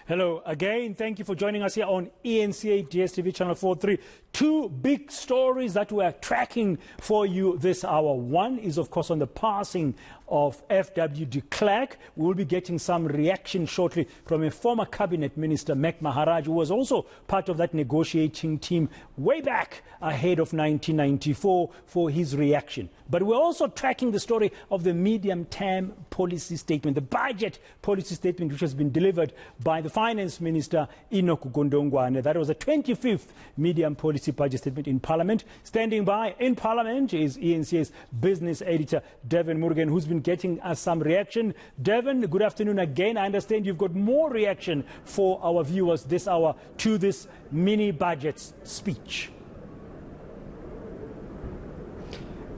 Hello again. Thank you for joining us here on eNCA DSTV Channel 43. Two big stories that we are tracking for you this hour. One is, of course, on the passing of F.W. de Klerk. We will be getting some reaction shortly from a former cabinet minister, Mek Maharaj, who was also part of that negotiating team way back ahead of 1994 for his reaction. But we're also tracking the story of the medium-term policy statement, the budget policy statement, which has been delivered by the Finance Minister Enoch Godongwana. That was the 25th medium policy budget statement in Parliament. Standing by in Parliament is eNCA's Business Editor Devan Murugan, who's been getting us some reaction. Devan, good afternoon again. I understand you've got more reaction for our viewers this hour to this mini budget speech.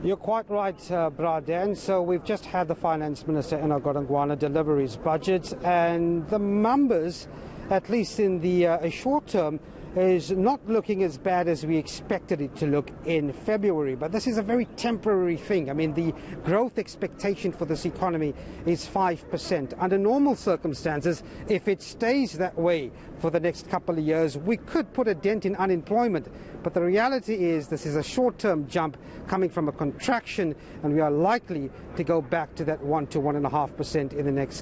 You're quite right, Bradan. So we've just had the Finance Minister Enoch Godongwana deliver his budget, and the numbers, at least in the short term, is not looking as bad as we expected it to look in February. But this is a very temporary thing. I mean, the growth expectation for this economy is 5%. Under normal circumstances, if it stays that way for the next couple of years, we could put a dent in unemployment. But the reality is this is a short-term jump coming from a contraction, and we are likely to go back to that 1 to 1.5% in the next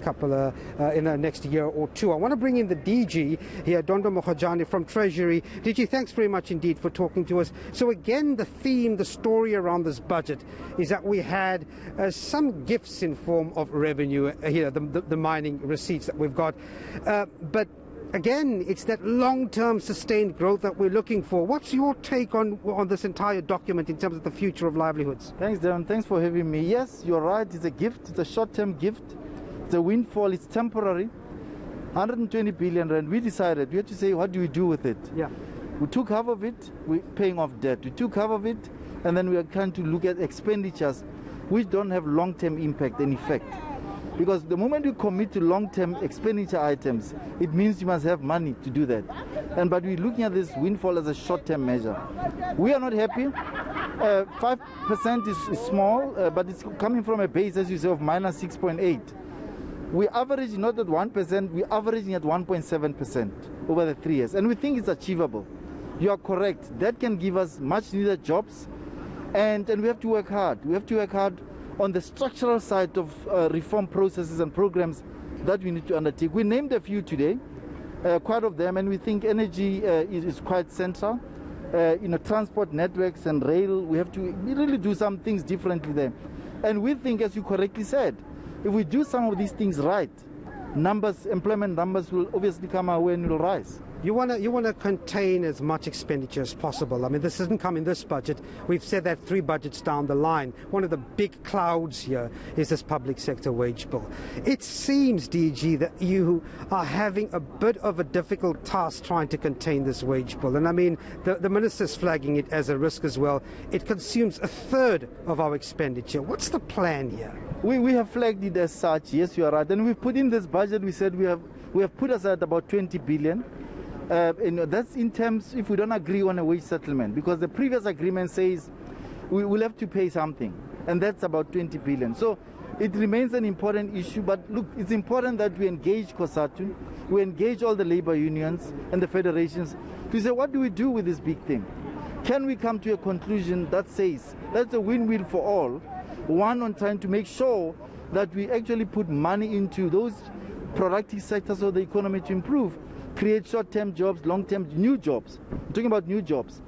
in the next year or two. I want to bring in the DG here, Dondo Mokhojane from Treasury. DG, thanks very much indeed for talking to us. So again, the theme, the story around this budget is that we had some gifts in form of revenue here, the mining receipts that we've got, but again, it's that long-term sustained growth that we're looking for. What's your take on this entire document in terms of the future of livelihoods? Thanks, Darren. Thanks for having me. Yes, you're right. It's a gift. It's a short-term gift. It's a windfall. It's temporary. 120 billion rand. We decided, we had to say, what do we do with it? Yeah. We took half of it, we're paying off debt. We took half of it, and then we are trying to look at expenditures which don't have long-term impact and effect. Because the moment you commit to long-term expenditure items, it means you must have money to do that. But we're looking at this windfall as a short-term measure. We are not happy. 5% is small, but it's coming from a base, as you say, of minus 6.8. We average not at 1%, we're averaging at 1.7% over the 3 years. And we think it's achievable. You are correct. That can give us much-needed jobs. And we have to work hard. We have to work hard on the structural side of reform processes and programs that we need to undertake. We named a few today, quite of them, and we think energy is quite central. Transport networks and rail, we have to really do some things differently there. And we think, as you correctly said, if we do some of these things right, employment numbers will obviously come our way and will rise. You want to contain as much expenditure as possible. I mean, this doesn't come in this budget. We've said that 3 budgets down the line. One of the big clouds here is this public sector wage bill. It seems, DG, that you are having a bit of a difficult task trying to contain this wage bill. And I mean, the minister's flagging it as a risk as well. It consumes a third of our expenditure. What's the plan here? We have flagged it as such. Yes, you are right. And we've put in this budget, we said we have put aside about 20 billion. That's in terms if we don't agree on a wage settlement, because the previous agreement says we will have to pay something, and that's about 20 billion. So it remains an important issue, but look, it's important that we engage COSATU, we engage all the labor unions and the federations to say, what do we do with this big thing? Can we come to a conclusion that says that's a win-win for all? One, on trying to make sure that we actually put money into those productive sectors of the economy to improve, create short-term jobs, long-term new jobs. I'm talking about new jobs.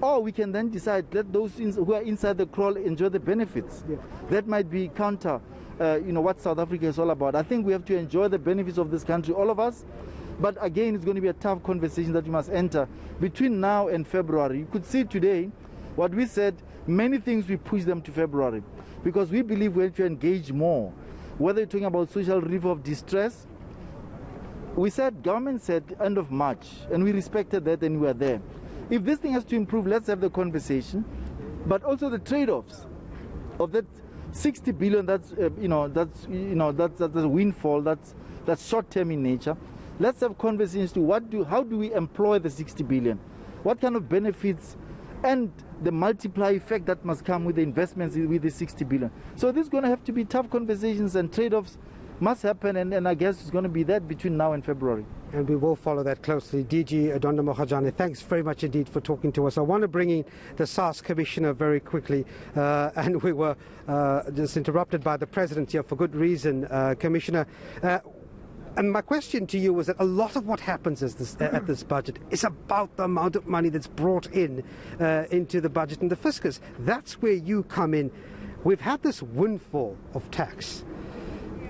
Or we can then decide, let those who are inside the crawl enjoy the benefits. Yeah. That might be counter, what South Africa is all about. I think we have to enjoy the benefits of this country, all of us. But again, it's going to be a tough conversation that you must enter between now and February. You could see today what we said, many things we push them to February, because we believe we have to engage more. Whether you're talking about social relief of distress, government said end of March, and we respected that and we were there. If this thing has to improve, let's have the conversation, but also the trade-offs of that 60 billion. That's a windfall. That's short-term in nature. Let's have conversations to how do we employ the 60 billion? What kind of benefits and the multiply effect that must come with the investments with the 60 billion. So this is going to have to be tough conversations, and trade-offs must happen, and I guess it's going to be that between now and February. And we will follow that closely. DG Adonda Mohajane, thanks very much indeed for talking to us. I want to bring in the SARS Commissioner very quickly, and we were just interrupted by the President here for good reason. Commissioner, and my question to you was that a lot of what happens at this budget is about the amount of money that's brought in into the budget and the fiscus. That's where you come in. We've had this windfall of tax.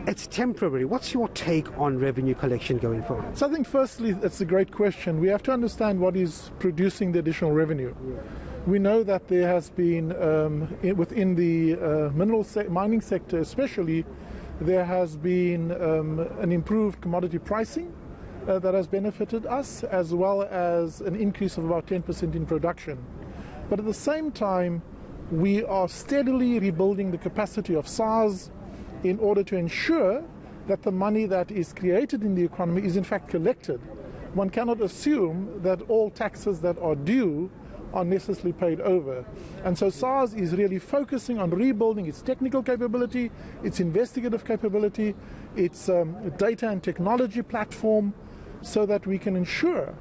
It's temporary. What's your take on revenue collection going forward? So I think firstly, that's a great question. We have to understand what is producing the additional revenue. We know that there has been, within the mining sector especially, there has been an improved commodity pricing that has benefited us, as well as an increase of about 10% in production. But at the same time, we are steadily rebuilding the capacity of SARS in order to ensure that the money that is created in the economy is in fact collected. One cannot assume that all taxes that are due are necessarily paid over. And so SARS is really focusing on rebuilding its technical capability, its investigative capability, its data and technology platform, so that we can ensure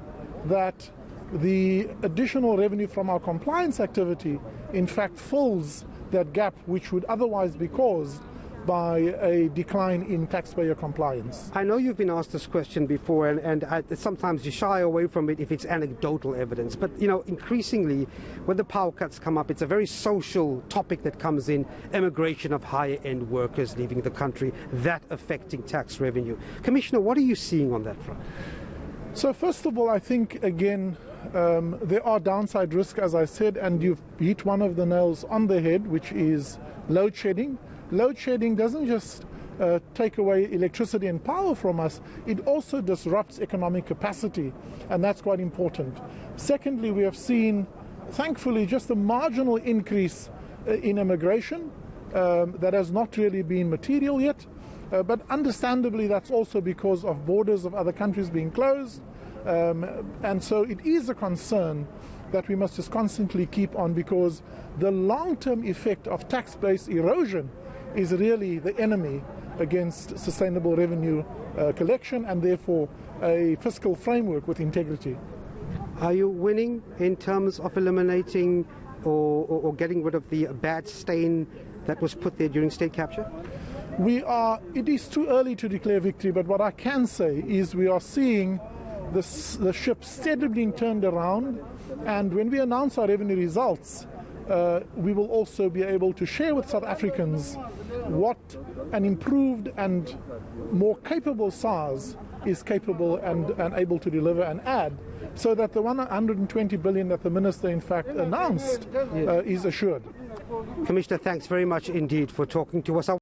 that the additional revenue from our compliance activity in fact fills that gap which would otherwise be caused by a decline in taxpayer compliance. I know you've been asked this question before, and sometimes you shy away from it if it's anecdotal evidence. But, you know, increasingly, when the power cuts come up, it's a very social topic that comes in, immigration of higher-end workers leaving the country, that affecting tax revenue. Commissioner, what are you seeing on that front? So first of all, I think, again, there are downside risks, as I said, and you've hit one of the nails on the head, which is load shedding. Load shedding doesn't just take away electricity and power from us, it also disrupts economic capacity, and that's quite important. Secondly, we have seen, thankfully, just a marginal increase in immigration that has not really been material yet, but understandably that's also because of borders of other countries being closed, and so it is a concern that we must just constantly keep on, because the long-term effect of tax-based erosion is really the enemy against sustainable revenue collection, and therefore a fiscal framework with integrity. Are you winning in terms of eliminating or getting rid of the bad stain that was put there during state capture? It is too early to declare victory, but what I can say is we are seeing the ship steadily being turned around, and when we announce our revenue results, we will also be able to share with South Africans what an improved and more capable SARS is capable and able to deliver and add, so that the 120 billion that the Minister in fact announced is assured. Commissioner, thanks very much indeed for talking to us.